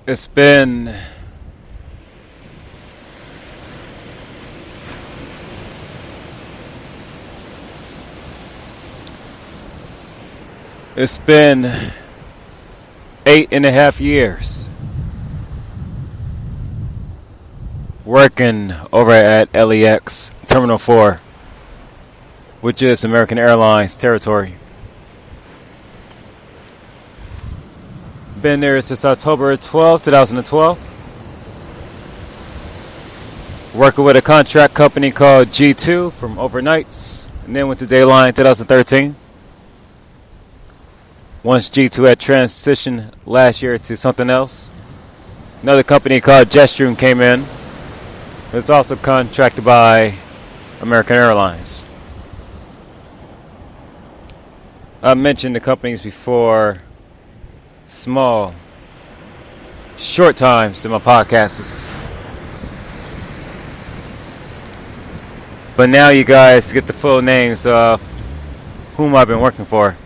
It's been it's been 8.5 years working over at LAX Terminal 4, which is American Airlines territory. Been there since October 12, 2012. Working with a contract company called G2 from overnights, and then went to Dayline in 2013. Once G2 had transitioned last year to something else, another company called Jetstream came in. It's also contracted by American Airlines. I've mentioned the companies before, small, short times in my podcasts. But now you guys get the full names of whom I've been working for.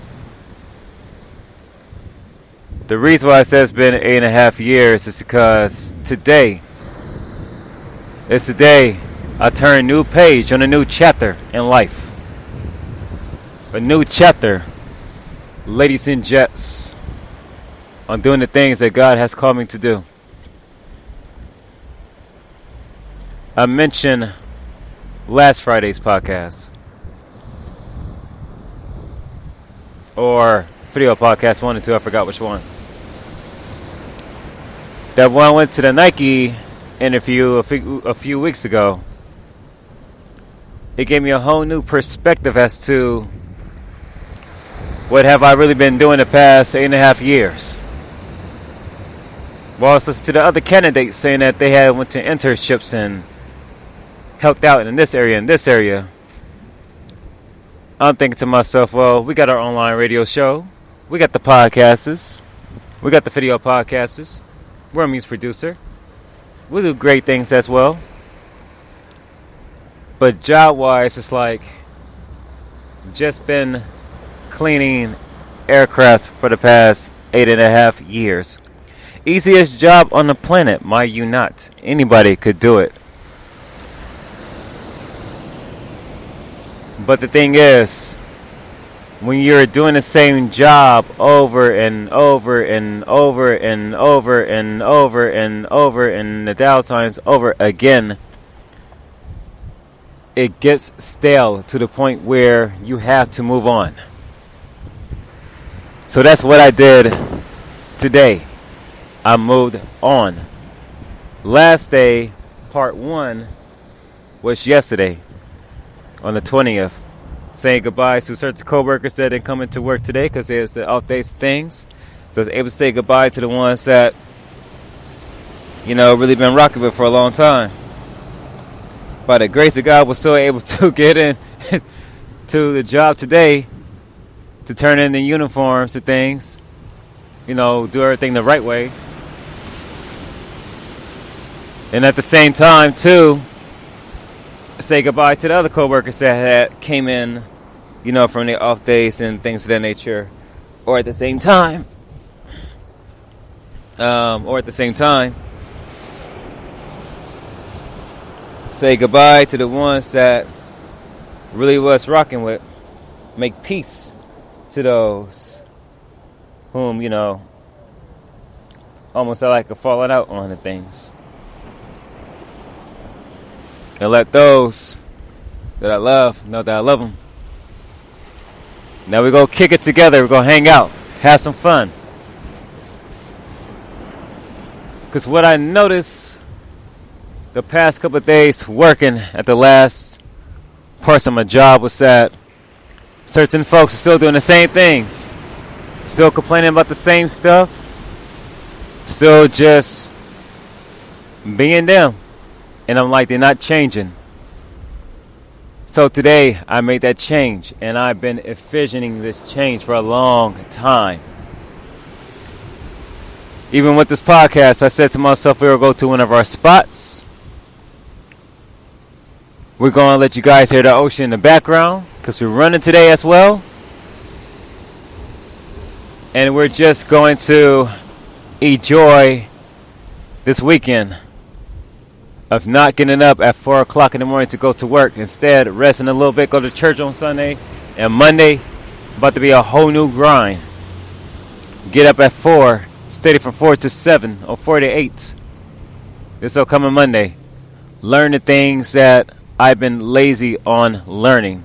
The reason why I said it's been 8.5 years is because today is the day I turn a new page on a new chapter in life. A new chapter, ladies and gents, on doing the things that God has called me to do. I mentioned last Friday's podcast, or video podcast 1 and 2, I forgot which one. That one I went to the Nike interview a few weeks ago. It gave me a whole new perspective as to what have I really been doing the past 8.5 years. Well, I was listening to the other candidates saying that they had went to internships and helped out in this area and this area. I'm thinking to myself, well, we got our online radio show. We got the podcasters. We got the video podcasters. We're a music producer. We do great things as well. But job-wise, it's like just been cleaning aircrafts for the past 8.5 years. Easiest job on the planet, mind you not. Anybody could do it. But the thing is, when you're doing the same job over and over and over and over and over and over and the downtimes over again, it gets stale to the point where you have to move on. So that's what I did today. I moved on. Last day, part 1, was yesterday, on the 20th. Saying goodbye to certain co-workers that didn't come into work today because there's the off-day things. So I was able to say goodbye to the ones that, really been rocking with for a long time. By the grace of God, we're still able to get in to the job today to turn in the uniforms and things. Do everything the right way. And at the same time, too, say goodbye to the other co-workers that came in, from their off days and things of that nature. Or at the same time, say goodbye to the ones that really was rocking with. Make peace to those whom, almost like a falling out on the things. And let those that I love know that I love them. Now we're going to kick it together. We're going to hang out. Have some fun. Because what I noticed the past couple of days working at the last parts of my job was that certain folks are still doing the same things. Still complaining about the same stuff. Still just being them. And I'm like, they're not changing. So today, I made that change. And I've been envisioning this change for a long time. Even with this podcast, I said to myself, we'll go to one of our spots. We're going to let you guys hear the ocean in the background. Because we're running today as well. And we're just going to enjoy this weekend of not getting up at 4 o'clock in the morning to go to work. Instead, resting a little bit, go to church on Sunday. And Monday, about to be a whole new grind. Get up at 4, steady from 4 to 7 or 4 to 8. This upcoming Monday. Learn the things that I've been lazy on learning,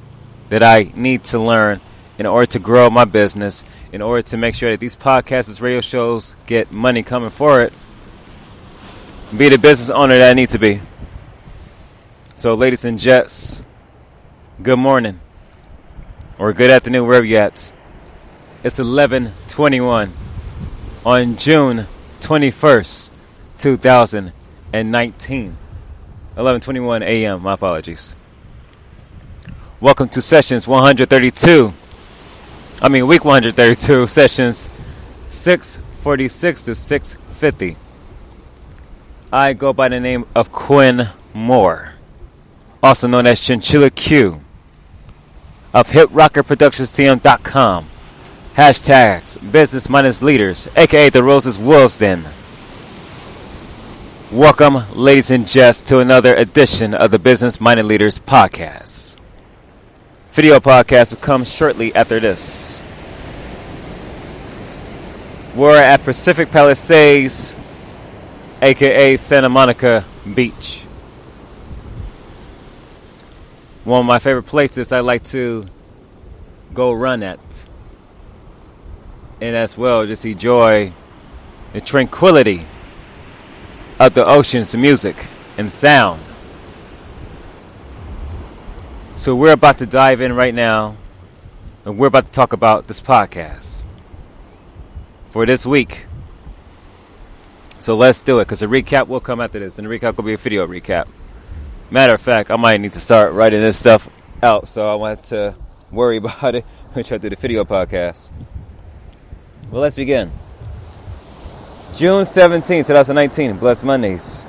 that I need to learn in order to grow my business, in order to make sure that these podcasts, these radio shows get money coming for it. Be the business owner that I need to be. So, ladies and gents, good morning or good afternoon, wherever you're at. It's 11:21 on June 21st, 2019. 11:21 a.m. My apologies. Welcome to sessions 132. Week 132, sessions 646 to 650. I go by the name of Quinn Moore, also known as Chinchilla Q, of HipRockerProductionsTM.com. Hashtags Business Minus Leaders, aka the Roses Wolves Den. Welcome, ladies and gents, to another edition of the Business Minded Leaders podcast. Video podcast will come shortly after this. We're at Pacific Palisades, aka Santa Monica Beach. One of my favorite places I like to go run at. And as well, just enjoy the tranquility of the ocean's music and sound. So we're about to dive in right now, and we're about to talk about this podcast for this week. So let's do it, because a recap will come after this, and the recap will be a video recap. Matter of fact, I might need to start writing this stuff out, so I want to worry about it when I try to do the video podcast. Well, let's begin. June 17, 2019, Blessed Mondays.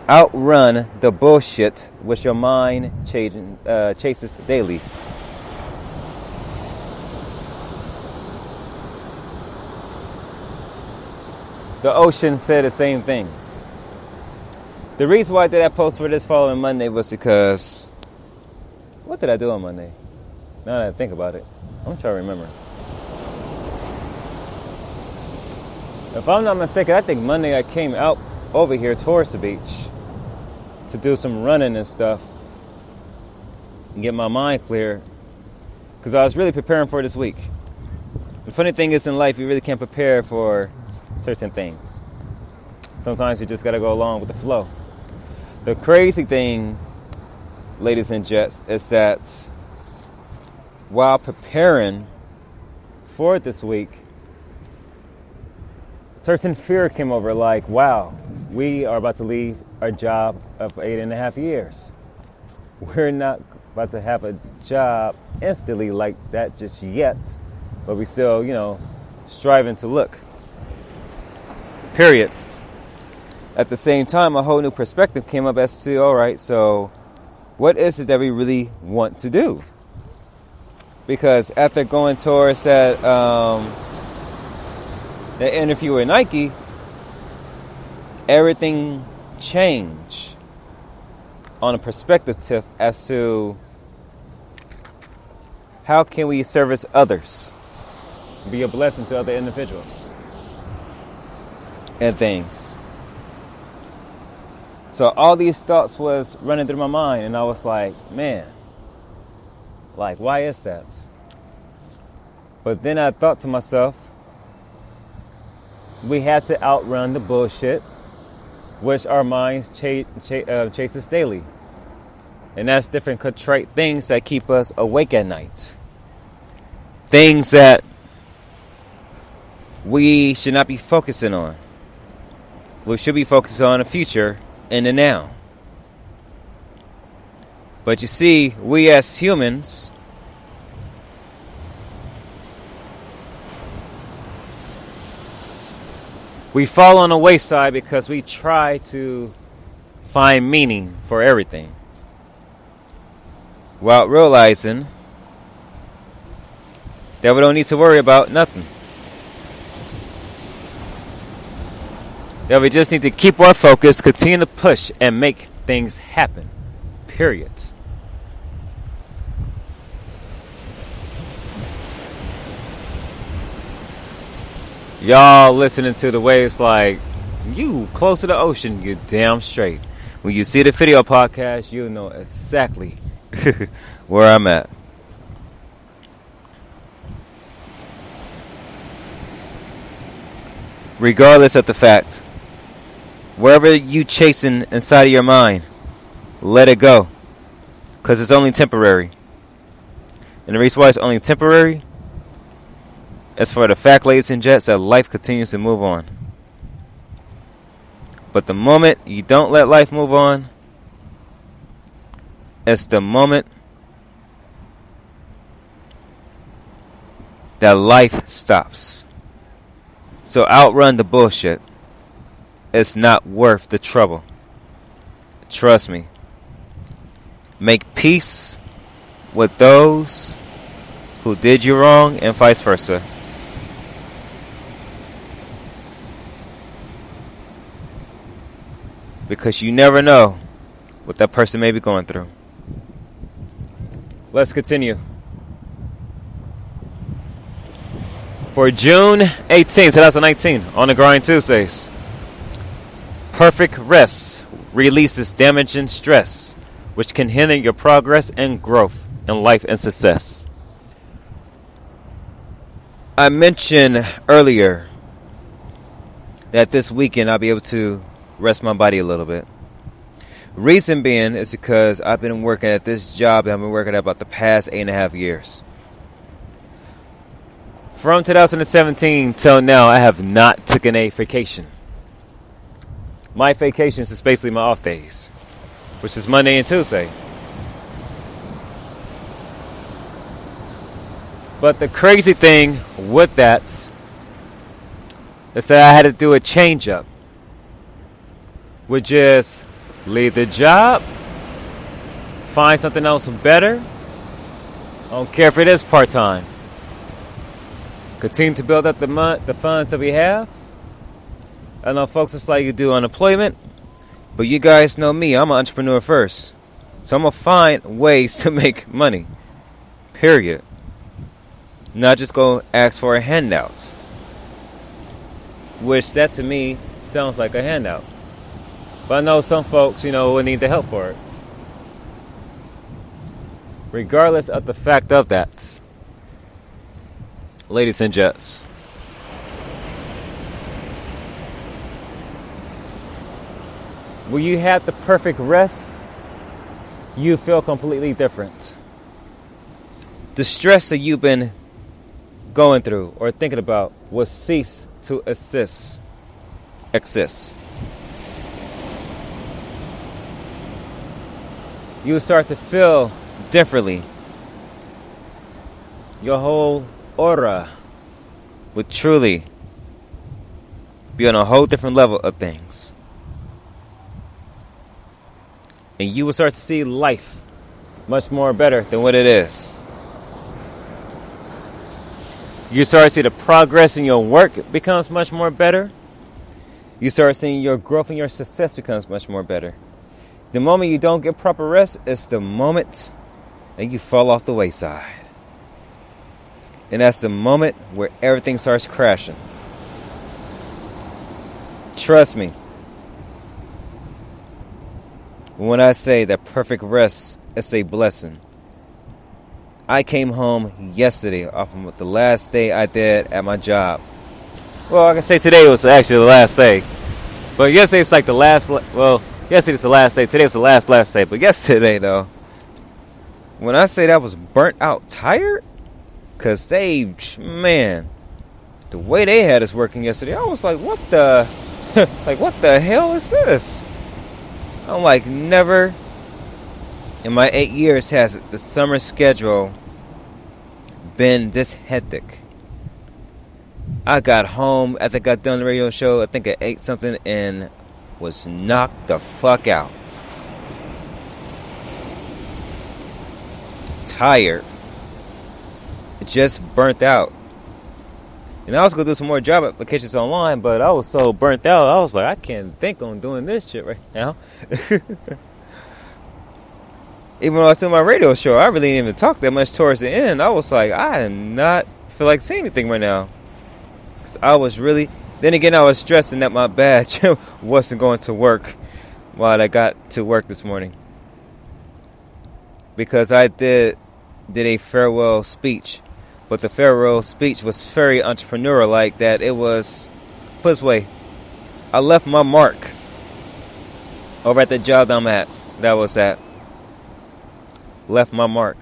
Outrun the bullshit which your mind chases daily. The ocean said the same thing. The reason why I did that post for this following Monday was because, what did I do on Monday? Now that I think about it, I'm trying to remember. If I'm not mistaken, I think Monday I came out over here towards the beach to do some running and stuff and get my mind clear, because I was really preparing for this week. The funny thing is, in life, you really can't prepare for certain things. Sometimes you just got to go along with the flow. The crazy thing, ladies and gents, is that while preparing for this week, certain fear came over, like, wow, we are about to leave our job of 8.5 years. We're not about to have a job instantly like that just yet, but we still, striving to look. Period. At the same time, a whole new perspective came up as to, all right, so what is it that we really want to do? Because after going towards that interview with Nike, everything changed on a perspective tip as to how can we service others, be a blessing to other individuals and things. So all these thoughts was running through my mind, and I was like, man, like, why is that? But then I thought to myself, we have to outrun the bullshit which our minds chases daily. And that's different contrite things that keep us awake at night. Things that we should not be focusing on. We should be focused on the future and the now. But you see, we as humans, we fall on the wayside because we try to find meaning for everything, while realizing that we don't need to worry about nothing. that we just need to keep our focus, continue to push, and make things happen. Period. Y'all listening to the waves like, you close to the ocean, you damn straight. When you see the video podcast, you'll know exactly where I'm at. Regardless of the fact, wherever you chasing inside of your mind, let it go. Because it's only temporary. And the reason why it's only temporary is for the fact, ladies and gents, that life continues to move on. But the moment you don't let life move on, it's the moment that life stops. So outrun the bullshit. It's not worth the trouble. Trust me. Make peace with those who did you wrong and vice versa. Because you never know what that person may be going through. Let's continue. For June 18, 2019, on the Grind Tuesdays, perfect rest releases damage and stress, which can hinder your progress and growth in life and success. I mentioned earlier that this weekend I'll be able to rest my body a little bit. Reason being is because I've been working at this job that I've been working at about the past 8.5 years. From 2017 till now, I have not taken a vacation. My vacations is basically my off days, which is Monday and Tuesday. But the crazy thing with that is that I had to do a change up, which is leave the job, find something else better. I don't care if it is part-time. Continue to build up the funds that we have. I know folks, it's like you do unemployment, but you guys know me, I'm an entrepreneur first. So I'm going to find ways to make money. Period. Not just go ask for a handout. Which that to me sounds like a handout. But I know some folks, will need the help for it. Regardless of the fact of that, ladies and gents, when you have the perfect rest, you feel completely different. The stress that you've been going through or thinking about will cease to exist. You will start to feel differently. Your whole aura would truly be on a whole different level of things. And you will start to see life much more better than what it is. You start to see the progress in your work becomes much more better. You start seeing your growth and your success becomes much more better. The moment you don't get proper rest is the moment that you fall off the wayside. And that's the moment where everything starts crashing. Trust me. When I say that perfect rest is a blessing. I came home yesterday off of the last day I did at my job. Well, I can say today was actually the last day. But yesterday it's like the last, yesterday's the last day. Today was the last day. But yesterday, though, when I say that I was burnt out tired, because the way they had us working yesterday, I was like, what the, what the hell is this? I'm like, never in my 8 years has the summer schedule been this hectic. I got home, I think I done the radio show, I think I ate something and was knocked the fuck out. Tired. Just burnt out. And I was going to do some more job applications online, but I was so burnt out. I was like, I can't think on doing this shit right now. Even though I was doing my radio show, I really didn't even talk that much towards the end. I was like, I did not feel like saying anything right now. Because I was really... Then again, I was stressing that my badge wasn't going to work while I got to work this morning. Because I did a farewell speech. But the farewell speech was very entrepreneurial-like, that it was... Put this way, I left my mark over at the job that was at. Left my mark.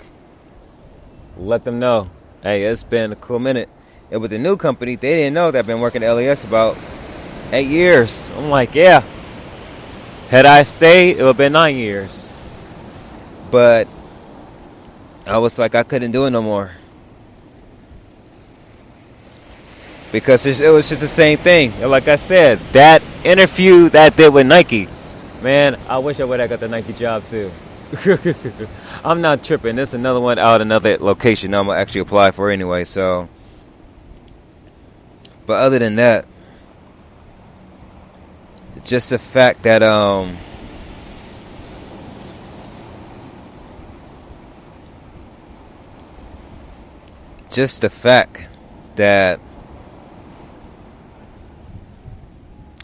Let them know, hey, it's been a cool minute. And with the new company, they didn't know that I've been working at LAX about 8 years. I'm like, yeah. Had I stayed, it would have been 9 years. But I was like, I couldn't do it no more. Because it was just the same thing. And like I said, that interview that I did with Nike, man, I wish I would have got the Nike job too. I'm not tripping. There's another one out another location I'm going to actually apply for anyway. So, but other than that, just the fact that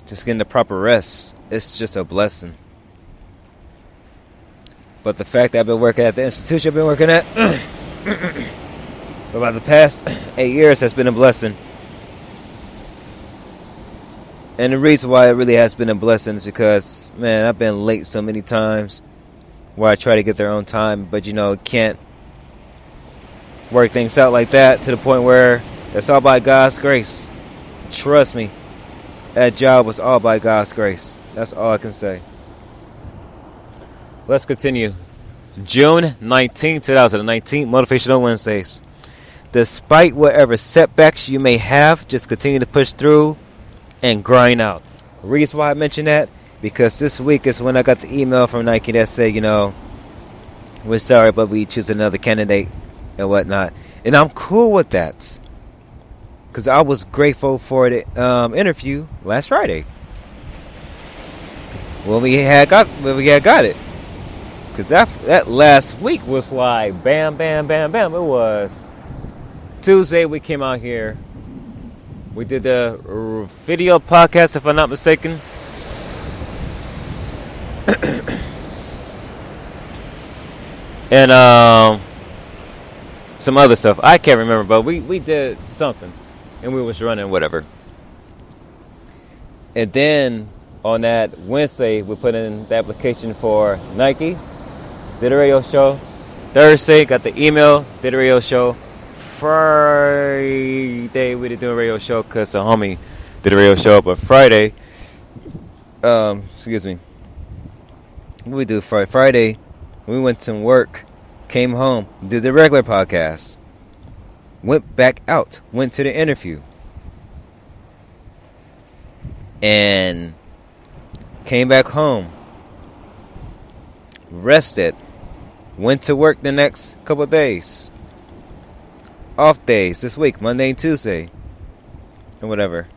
just getting the proper rest, it's just a blessing. But the fact that I've been working at the institution I've been working at for about the past 8 years has been a blessing. And the reason why it really has been a blessing is because, man, I've been late so many times where I try to get there on time, but can't work things out like that to the point where it's all by God's grace. Trust me, that job was all by God's grace. That's all I can say. Let's continue. June 19, 2019, Motivational Wednesdays. Despite whatever setbacks you may have, just continue to push through and grind out. The reason why I mention that, because this week is when I got the email from Nike that said, we're sorry, but we choose another candidate and whatnot. And I'm cool with that. Because I was grateful for the interview last Friday. When we had got it. Because that last week was like bam, bam, bam, bam. It was Tuesday we came out here. We did the video podcast, if I'm not mistaken. And some other stuff. I can't remember, but we did something. And we was running, whatever. And then on that Wednesday, we put in the application for Nike. Did a radio show. Thursday, got the email. Did a radio show. Friday, we didn't do a radio show because a homie did a radio show. But Friday, excuse me. What we do Friday, we went to work, came home, did the regular podcast. Went back out, went to the interview. And came back home. Rested. Went to work the next couple of days. Off days this week, Monday and Tuesday. And whatever.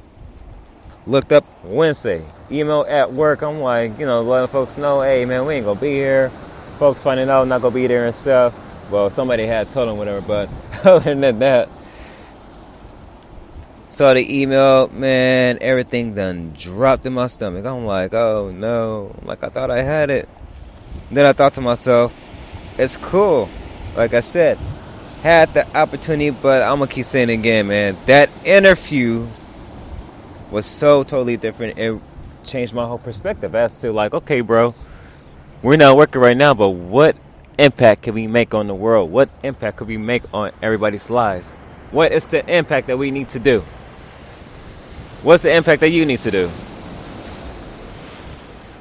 Looked up Wednesday. Email at work. I'm like, letting folks know, hey, man, we ain't going to be here. Folks finding out I'm not going to be there and stuff. Well, somebody had told them whatever, but other than that, saw the email, man, everything done dropped in my stomach. I'm like, oh no, like I thought I had it. Then I thought to myself, it's cool. Like I said, had the opportunity, but I'm gonna keep saying it again, man. That interview was so totally different. It changed my whole perspective as to like, okay, bro, we're not working right now, but what impact can we make on the world? What impact could we make on everybody's lives? What is the impact that we need to do? What's the impact that you need to do?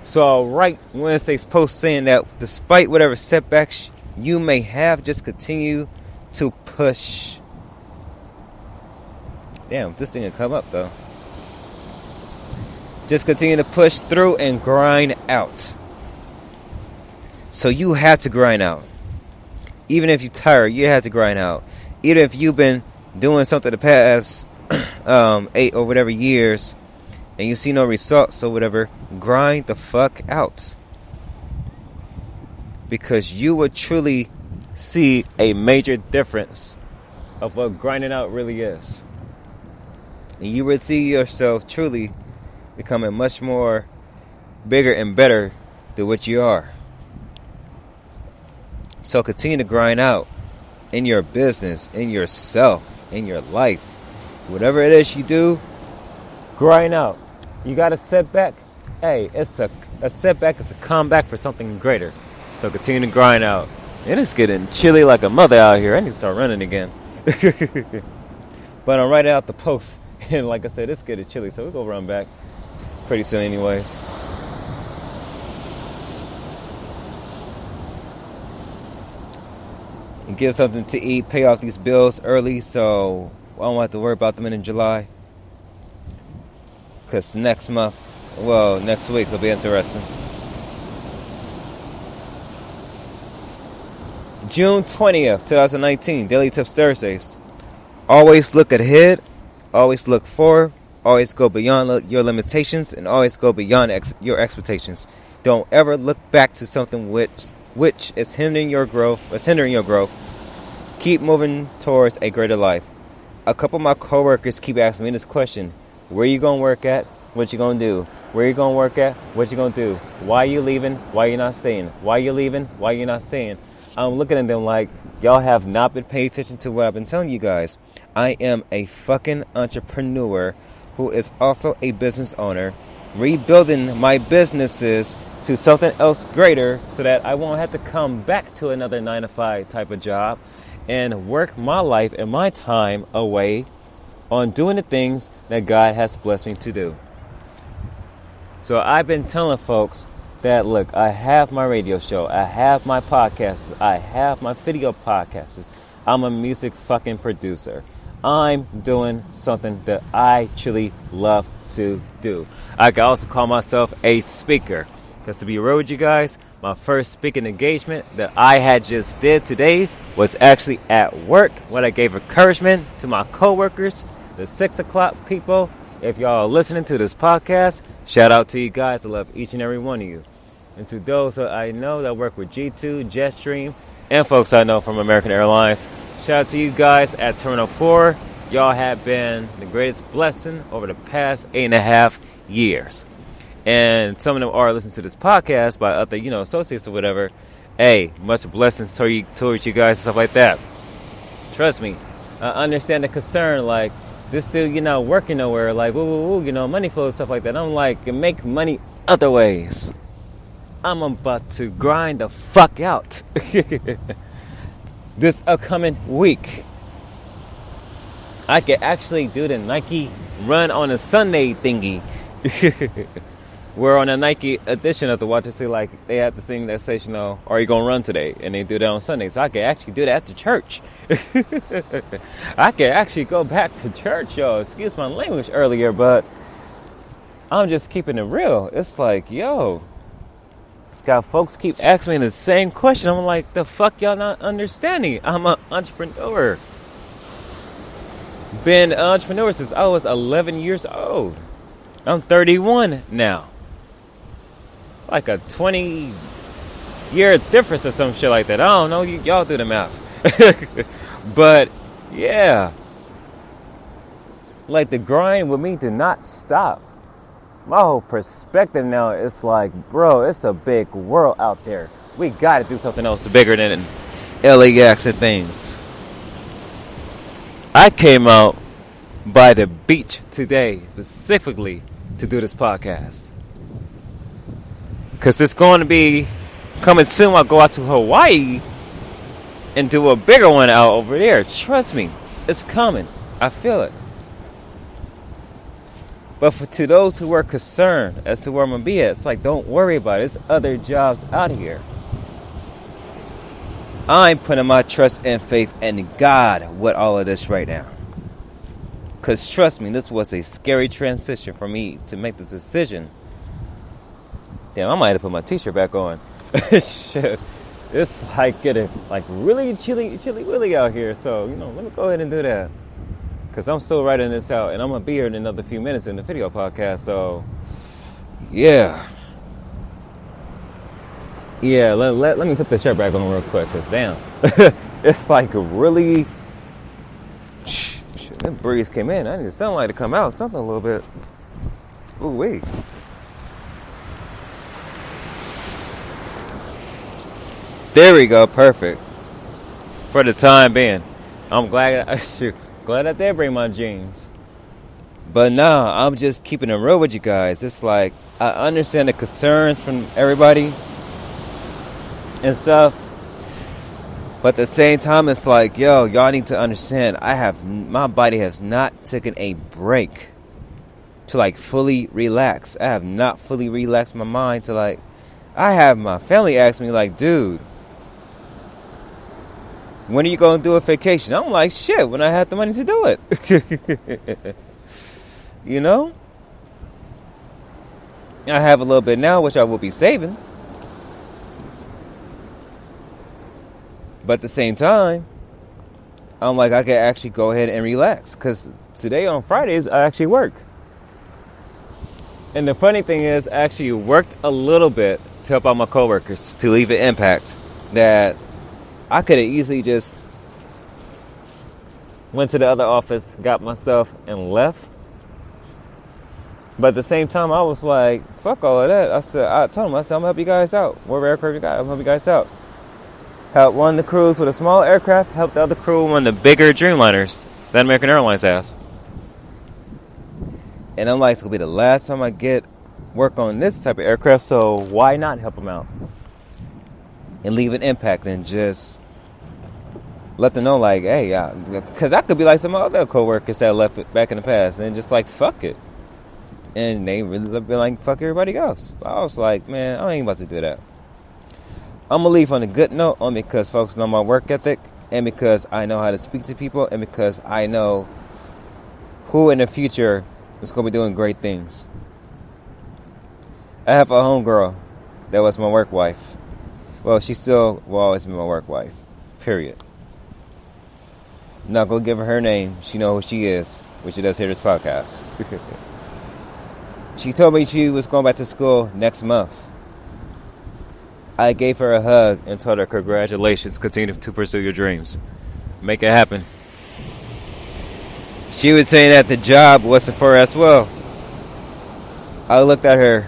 So I'll write Wednesday's post saying that despite whatever setbacks you may have, just continue to push. Damn, this thing will come up though. Just continue to push through and grind out. So you have to grind out. Even if you're tired, you have to grind out. Even if you've been doing something the past 8 or whatever years, and you see no results or whatever, grind the fuck out. Because you would truly see a major difference of what grinding out really is. And you would see yourself truly becoming much more bigger and better than what you are. So continue to grind out in your business, in yourself, in your life. Whatever it is you do, grind out. You got a setback? Hey, it's a setback is a comeback for something greater. So continue to grind out. And it's getting chilly like a mother out here. I need to start running again. But I'm writing out the post. And like I said, it's getting chilly. So we'll go run back pretty soon anyways. And get something to eat. Pay off these bills early so I don't have to worry about them in July. Because next week will be interesting. June 20th, 2019, Daily Tips Thursdays. Always look ahead, always look forward, always go beyond your limitations, and always go beyond your expectations. Don't ever look back to something which is hindering your growth. Keep moving towards a greater life. A couple of my coworkers keep asking me this question: where you gonna work at? What you gonna do? Where you gonna work at? What you gonna do? Why you leaving? Why you not staying? Why you leaving? Why you not staying? I'm looking at them like, y'all have not been paying attention to what I've been telling you guys. I am a fucking entrepreneur who is also a business owner, rebuilding my businesses to something else greater so that I won't have to come back to another 9-to-5 type of job and work my life and my time away on doing the things that God has blessed me to do. So I've been telling folks that, look, I have my radio show, I have my podcasts, I have my video podcasts. I'm a music fucking producer. I'm doing something that I truly love to do. I can also call myself a speaker. Because to be real with you guys, my first speaking engagement that I had just did today was actually at work when I gave encouragement to my coworkers, the 6 o'clock people. If y'all are listening to this podcast, shout out to you guys. I love each and every one of you. And to those that I know that work with G2, Jetstream, and folks I know from American Airlines, shout out to you guys at Terminal 4. Y'all have been the greatest blessing over the past 8.5 years. And some of them are listening to this podcast by other, associates or whatever. Hey, much blessings towards you guys and stuff like that. Trust me, I understand the concern, like, this still, you're not working nowhere, like, money flow and stuff like that. I'm like, make money other ways. I'm about to grind the fuck out this upcoming week. I could actually do the Nike run on a Sunday thingy. Where on a Nike edition of the watch, say like they have to sing that says, are you gonna run today? And they do that on Sunday. So I could actually do that at the church. I could actually go back to church, y'all. Excuse my language earlier, but I'm just keeping it real. It's like, got folks keep asking me the same question. I'm like, the fuck y'all not understanding? I'm an entrepreneur. Been an entrepreneur since I was 11 years old. I'm 31 now. Like a 20-year difference or some shit like that. I don't know. Y'all do the math. But, yeah. Like, the grind with me did not stop. My whole perspective now is like, bro, it's a big world out there. We got to do something else bigger than LAX and things. I came out by the beach today specifically to do this podcast. Because it's going to be coming soon. I'll go out to Hawaii and do a bigger one out over there. Trust me, it's coming. I feel it. But to those who are concerned as to where I'm going to be at, it's like, don't worry about it. There's other jobs out here. I'm putting my trust and faith in God with all of this right now. Because trust me, this was a scary transition for me to make this decision. Damn, I might have to put my t-shirt back on. Shit. It's like getting like really chilly out here. So, let me go ahead and do that. because I'm still writing this out, and I'm going to be here in another few minutes in the video podcast. So, yeah. Yeah, let me put the shirt back on real quick, because damn. It's like really... Shit, that breeze came in. I need the sunlight to come out, something a little bit. Ooh, wait. There we go, perfect. For the time being. I'm glad that they bring my jeans. But nah, I'm just keeping it real with you guys. It's like, I understand the concerns from everybody and stuff. But at the same time, it's like, yo, y'all need to understand, my body has not taken a break to like fully relax. I have not fully relaxed my mind to like, I have my family ask me like, dude, when are you going to do a vacation? I'm like, shit, when I have the money to do it. You know? I have a little bit now, which I will be saving. But at the same time, I'm like, I can actually go ahead and relax. Because today on Fridays, I actually work. And the funny thing is, I actually worked a little bit to help out my coworkers to leave an impact that I could have easily just went to the other office, got myself, and left. But at the same time, I was like, fuck all of that. I told them, I'm going to help you guys out. Whatever aircraft you got, I'm going to help you guys out. Helped one of the crews with a small aircraft, helped the other crew with one of the bigger Dreamliners that American Airlines has. And I'm like, it's going to be the last time I get work on this type of aircraft, so why not help them out? And leave an impact and just let them know, like, hey, because I could be like some other coworkers that left it back in the past and just like, fuck it. And they really be like, fuck everybody else. I was like, man, I ain't about to do that. I'm going to leave on a good note, only because folks know my work ethic, and because I know how to speak to people, and because I know who in the future is going to be doing great things. I have a homegirl that was my work wife. Well, she still will always be my work wife. Period. Not going to give her her name. She knows who she is, when she does hear this podcast. She told me she was going back to school next month. I gave her a hug and told her, congratulations, continue to pursue your dreams. Make it happen. She was saying that the job wasn't for her as well. I looked at her,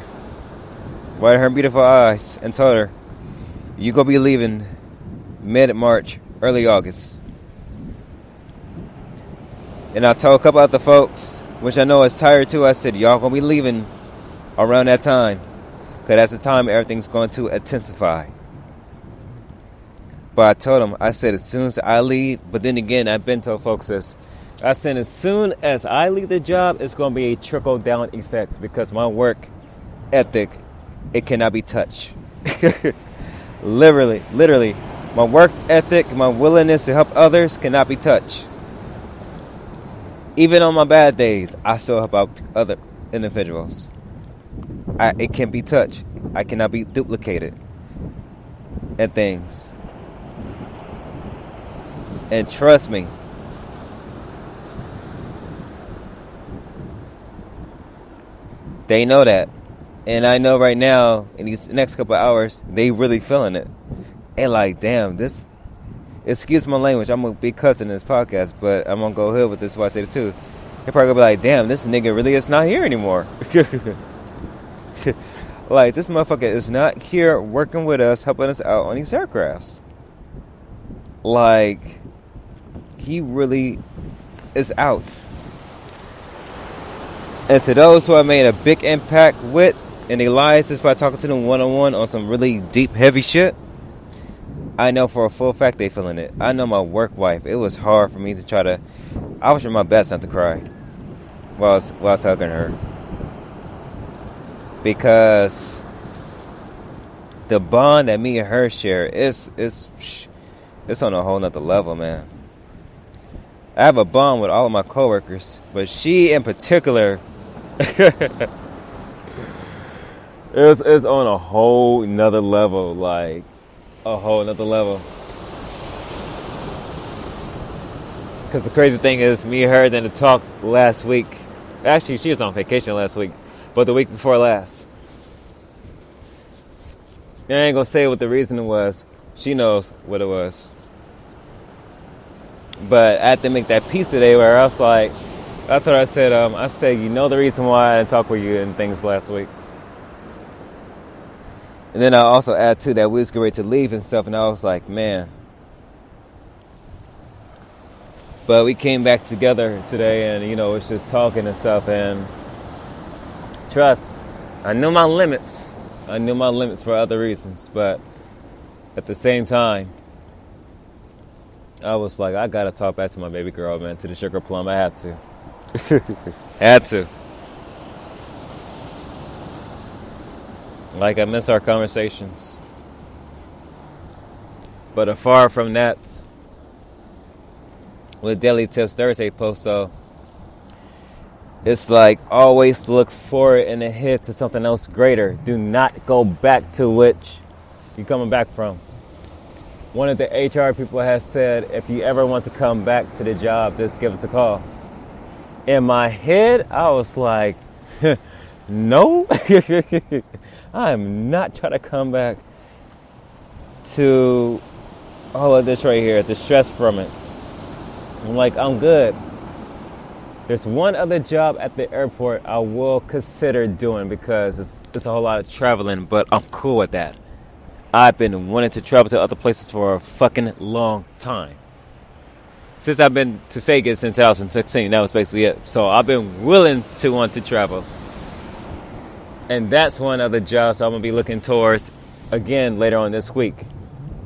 right in her beautiful eyes, and told her, you're going to be leaving mid-March, early August. And I told a couple other folks, which I know is tired too, I said, y'all going to be leaving around that time. Because that's the time everything's going to intensify. But I told them, I said, as soon as I leave, but then again, I've been told folks this. I said, as soon as I leave the job, it's going to be a trickle-down effect. Because my work ethic, it cannot be touched. Literally. My work ethic, my willingness to help others cannot be touched. Even on my bad days, I still help out other individuals. It can't be touched. I cannot be duplicated. And things. And trust me, they know that. And I know right now, in these next couple of hours, they really feeling it. And like, damn, this, excuse my language, I'm a big cousin in this podcast, but I'm gonna go hood with this, why I say this too. They're probably gonna be like, damn, this nigga really is not here anymore. Like, this motherfucker is not here working with us, helping us out on these aircrafts. Like, he really is out. And to those who I made a big impact with in their lives just by talking to them one-on-one on some really deep, heavy shit, I know for a full fact they feeling it. I know my work wife, it was hard for me to try to, I was trying my best not to cry while I was hugging her. Because the bond that me and her share is on a whole nother level, man. I have a bond with all of my coworkers, but she in particular is on a whole nother level, like a whole nother level. Because the crazy thing is, me and her didn't talk last week. Actually, she was on vacation last week, but the week before last. I ain't gonna say what the reason was. She knows what it was. But I had to make that piece today where I was like, that's what I said. I said, you know the reason why I didn't talk with you and things last week. And then I also add to that we was getting ready to leave and stuff, and I was like, man. But we came back together today, and it's just talking and stuff. And trust, I knew my limits. I knew my limits for other reasons, but at the same time, I was like, I gotta talk back to my baby girl, man, to the sugar plum. I had to. Had to. Like, I miss our conversations. But afar from that, with Daily Tips Thursday post, so it's like always look forward and ahead to something else greater. Do not go back to which you're coming back from. One of the HR people has said, if you ever want to come back to the job, just give us a call. In my head, I was like, no, I am not trying to come back to all of this right here, the stress from it. I'm like, I'm good. There's one other job at the airport I will consider doing because it's a whole lot of traveling, but I'm cool with that. I've been wanting to travel to other places for a fucking long time. Since I've been to Vegas in 2016, that was basically it. So I've been willing to want to travel. And that's one of the jobs I'm going to be looking towards again later on this week.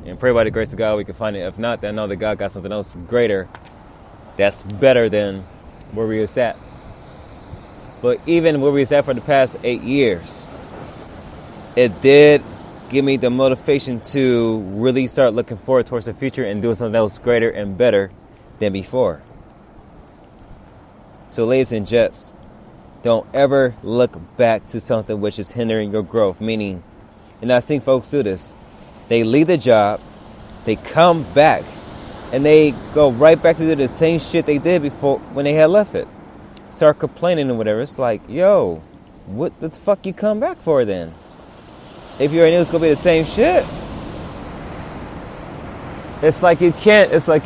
And pray by the grace of God we can find it. If not, then I know that God got something else greater that's better than where we was at. But even where we was at for the past 8 years, it did give me the motivation to really start looking forward towards the future and doing something else greater and better than before. So ladies and gents, don't ever look back to something which is hindering your growth. Meaning, and I've seen folks do this, they leave the job, they come back, and they go right back to do the same shit they did before when they had left it. Start complaining and whatever. It's like, yo, what the fuck you come back for then? If you already knew it's gonna be the same shit. It's like you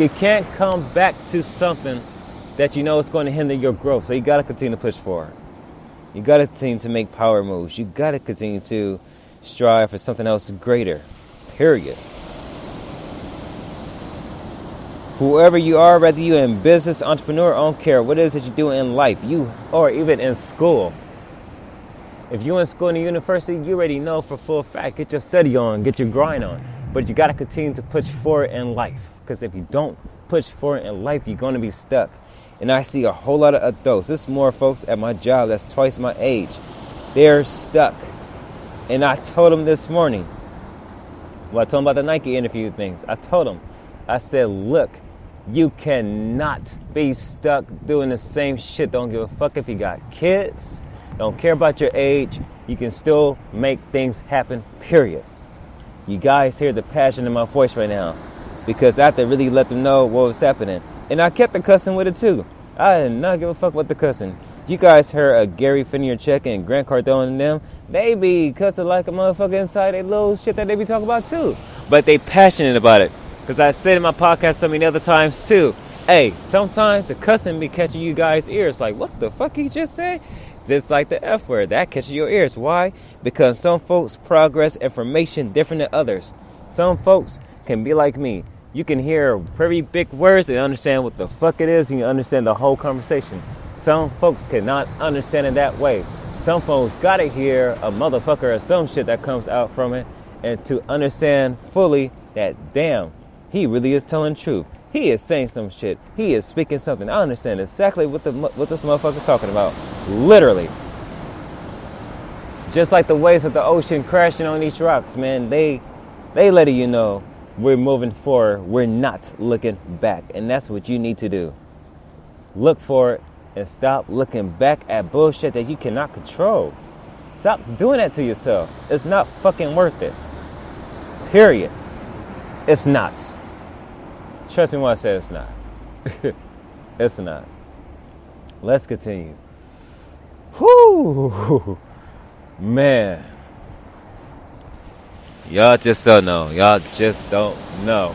can't come back to something that you know is going to hinder your growth. So you gotta continue to push forward. You gotta continue to make power moves. You gotta continue to strive for something else greater. Period. Whoever you are, whether you're in business, entrepreneur, I don't care what it is that you do in life, or even in school. If you're in school in the university, you already know for full fact, get your study on, get your grind on. But you got to continue to push forward in life. Because if you don't push forward in life, you're going to be stuck. And I see a whole lot of adults. There's more folks at my job that's twice my age. They're stuck. And I told them this morning, I told them about the Nike interview things. I told them, I said, look, you cannot be stuck doing the same shit. Don't give a fuck if you got kids. Don't care about your age. You can still make things happen, period. You guys hear the passion in my voice right now because I had to really let them know what was happening. And I kept the cussing with it too. I did not give a fuck with the cussing. You guys heard a Gary Vaynerchuk and Grant Cardone and them, they be cussing like a motherfucker inside a little shit that they be talking about too. But they passionate about it. Because I said in my podcast so many other times too, hey, sometimes the cussing be catching you guys' ears. Like, what the fuck he just said? Just like the F word, that catches your ears. Why? Because some folks progress information different than others. Some folks can be like me. You can hear very big words and understand what the fuck it is, and you understand the whole conversation. Some folks cannot understand it that way. Some folks gotta hear a motherfucker or some shit that comes out from it, and to understand fully that, damn, he really is telling the truth. He is saying some shit. He is speaking something. I understand exactly what this motherfucker's talking about. Literally. Just like the waves of the ocean crashing on these rocks, man. They letting you know we're moving forward. We're not looking back. And that's what you need to do. Look forward and stop looking back at bullshit that you cannot control. Stop doing that to yourselves. It's not fucking worth it. Period. It's not. Trust me when I say it's not. It's not. Let's continue. Whoo! Man. Y'all just don't know. Y'all just don't know.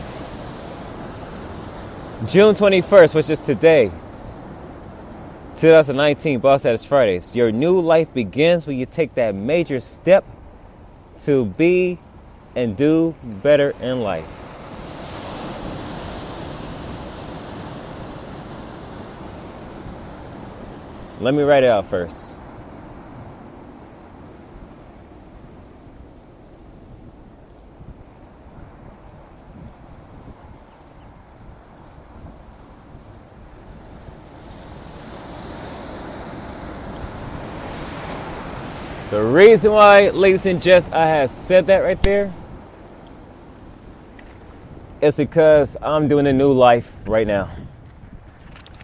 June 21st, which is today, 2019, Boss Status Fridays. Your new life begins when you take that major step to be and do better in life. Let me write it out first. The reason why, ladies and gents, I have said that right there is because I'm doing a new life right now.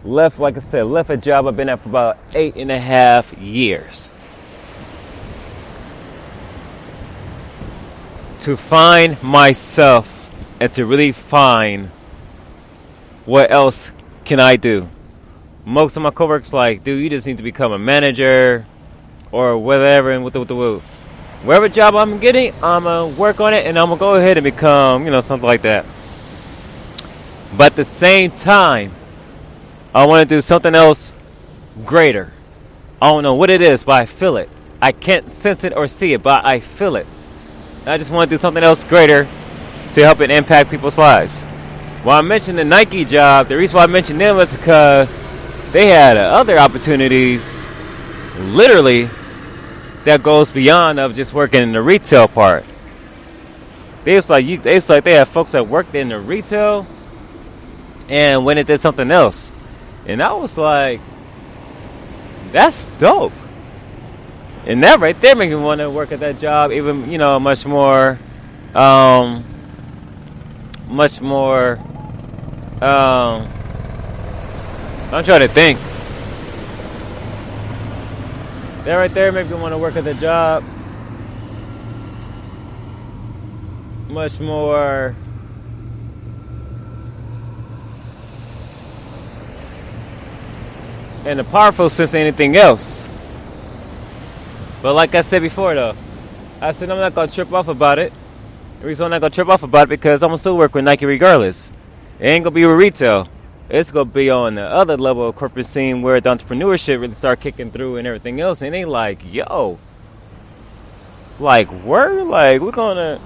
Like I said, left a job I've been at for about 8.5 years. To find myself and to really find what else can I do. Most of my coworkers like, dude, you just need to become a manager or whatever, and whatever job I'm getting, I'm going to work on it, and I'm going to go ahead and become, something like that. But at the same time, I want to do something else greater. I don't know what it is, but I feel it. I can't sense it or see it, but I feel it. I just want to do something else greater to help it impact people's lives. When I mentioned the Nike job, the reason why I mentioned them was because they had other opportunities, literally, that goes beyond of just working in the retail part. It's like they have folks that worked in the retail and went and did something else. And I was like, that's dope. And that right there made me want to work at that job even, much more, I'm trying to think. That right there made me want to work at the job much more in a powerful sense than anything else. But like I said before, though, I said I'm not going to trip off about it. The reason I'm not going to trip off about it because I'm going to still work with Nike regardless. It ain't going to be with retail. It's going to be on the other level of corporate scene where the entrepreneurship really start kicking through and everything else. And they like, yo, like, we're going to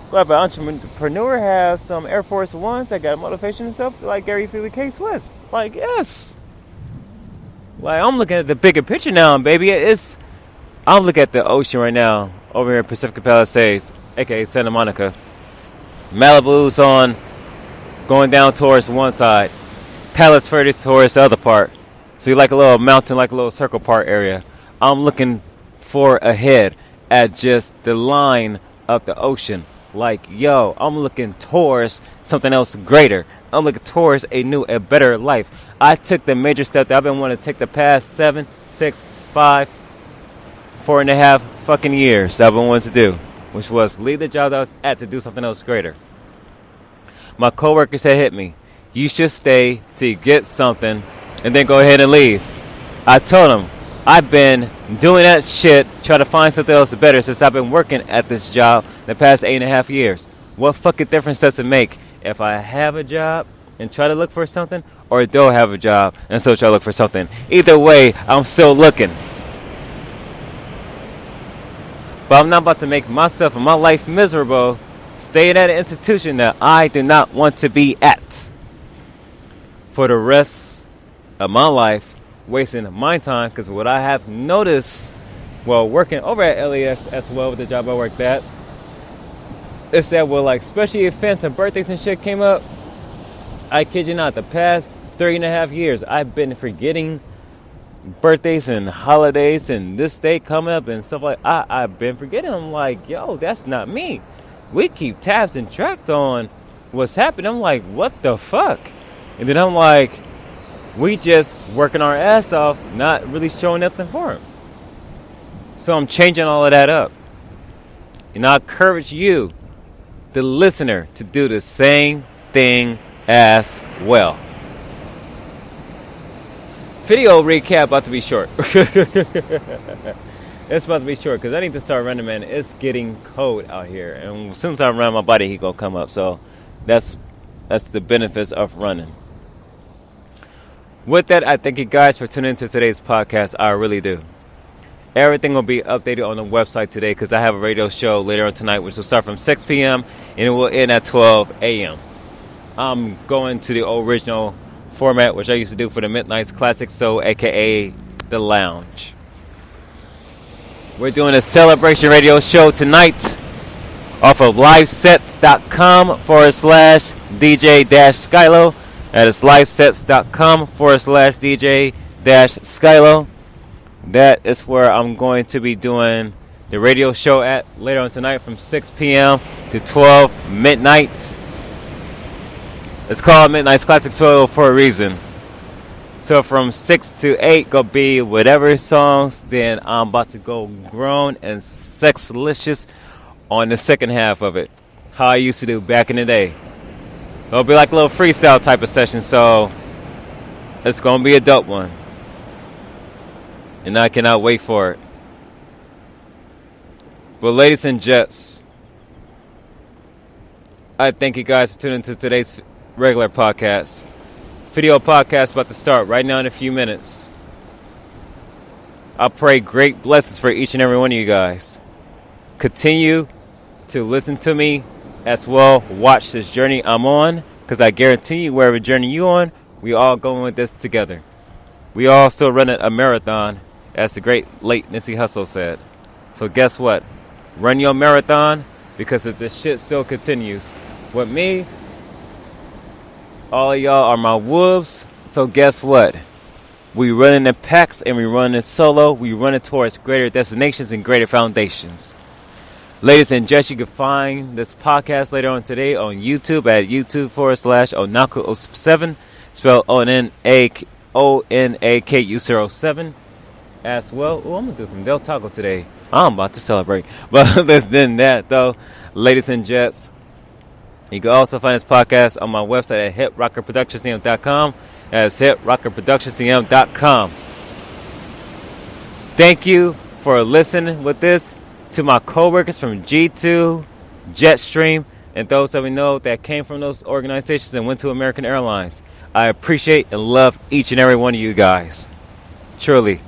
go have an entrepreneur have some Air Force Ones that got motivation and stuff like Gary Fee with K-Swiss. Like, yes. Like, I'm looking at the bigger picture now, baby. I'm looking at the ocean right now over here in Pacific Palisades, a.k.a. Santa Monica. Malibu's on, going down towards one side. Palos Verdes towards the other part. So you like a little mountain, like a little circle part area. I'm looking for ahead at just the line of the ocean. Like, yo, I'm looking towards something else greater. I'm looking towards a better life. I took the major step that I've been wanting to take the past 7, 6, 5, 4.5 fucking years that I've been wanting to do, which was leave the job that I was at to do something else greater. My coworkers had hit me. You should stay till you get something and then go ahead and leave. I told them, I've been doing that shit, trying to find something else better since I've been working at this job the past 8.5 years. What fucking difference does it make if I have a job and try to look for something, or don't have a job and still try to look for something? Either way, I'm still looking. But I'm not about to make myself and my life miserable staying at an institution that I do not want to be at for the rest of my life, wasting my time. Because what I have noticed while working over at LAX as well with the job I worked at is that, well, like, especially events and birthdays and shit came up, I kid you not, the past 3.5 years I've been forgetting birthdays and holidays and this day coming up and stuff like I've been forgetting. I'm like, yo, that's not me. We keep tabs and tracked on what's happening. I'm like, what the fuck? And then I'm like, we just working our ass off, not really showing nothing for him. So I'm changing all of that up. And I encourage you, the listener, to do the same thing as well. video recap about to be short. It's about to be short because I need to start running, man. It's getting cold out here, and as soon as I run, my body heat gonna come up. So that's the benefits of running. With that, I thank you guys for tuning into today's podcast. I really do. Everything will be updated on the website today because I have a radio show later on tonight, which will start from 6 p.m. and it will end at 12 a.m. I'm going to the original format, which I used to do for the Midnight Classic Show, a.k.a. The Lounge. We're doing a celebration radio show tonight off of livesets.com/DJ-Skylo. That is livesets.com/DJ-Skylo. That is where I'm going to be doing the radio show at later on tonight from 6 p.m. to 12 midnight. It's called Midnight's Classic Show for a reason. So from 6 to 8 gonna be whatever songs. Then I'm about to go grown and sexlicious on the second half of it. How I used to do back in the day. It'll be like a little freestyle type of session. So it's gonna be a dope one. And I cannot wait for it. But ladies and gents, I thank you guys for tuning into today's regular podcast. Video podcast about to start right now in a few minutes. I pray great blessings for each and every one of you guys. Continue to listen to me as well. Watch this journey I'm on, because I guarantee you, wherever journey you on, we all going with this together. We all still running a marathon, as the great late Nipsey Hussle said. So guess what? Run your marathon, because if this shit still continues. With me, all of y'all are my wolves. So guess what? We running in packs and we running solo. We running towards greater destinations and greater foundations. Ladies and gents, you can find this podcast later on today on YouTube at YouTube/Onaku07, spelled ONAKU07 as well. Oh, I'm going to do some Del Taco today. I'm about to celebrate. But other than that, though, ladies and gents, you can also find this podcast on my website at hiprockerproductionscm.com. That's hiprockerproductionscm.com. Thank you for listening with this to my coworkers from G2, Jetstream, and those that we know that came from those organizations and went to American Airlines. I appreciate and love each and every one of you guys. Truly,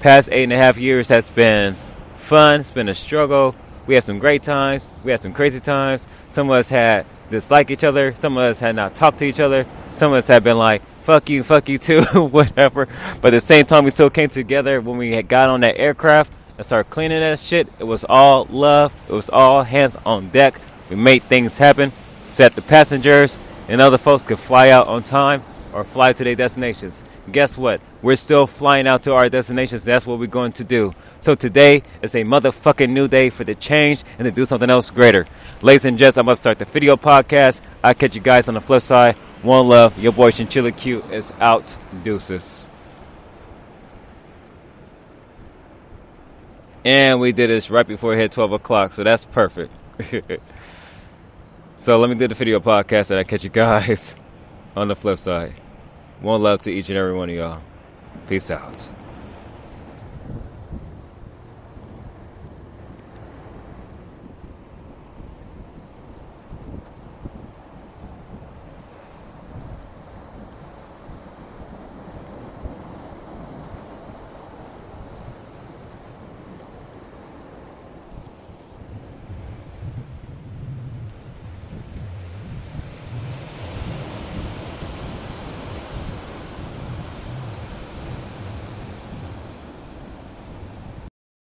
past 8.5 years has been fun. It's been a struggle. We had some great times. We had some crazy times. Some of us had dislike each other. Some of us had not talked to each other. Some of us had been like, fuck you too, whatever. But at the same time, we still came together when we had got on that aircraft and started cleaning that shit. It was all love. It was all hands on deck. We made things happen so that the passengers and other folks could fly out on time or fly to their destinations. Guess what? We're still flying out to our destinations. That's what we're going to do. So today is a motherfucking new day for the change and to do something else greater. Ladies and gents, I'm about to start the video podcast. I'll catch you guys on the flip side. One love. Your boy Chinchilla Q is out. Deuces. And we did this right before it hit 12 o'clock, so that's perfect. So let me do the video podcast and I'll catch you guys on the flip side. One love to each and every one of y'all. Peace out.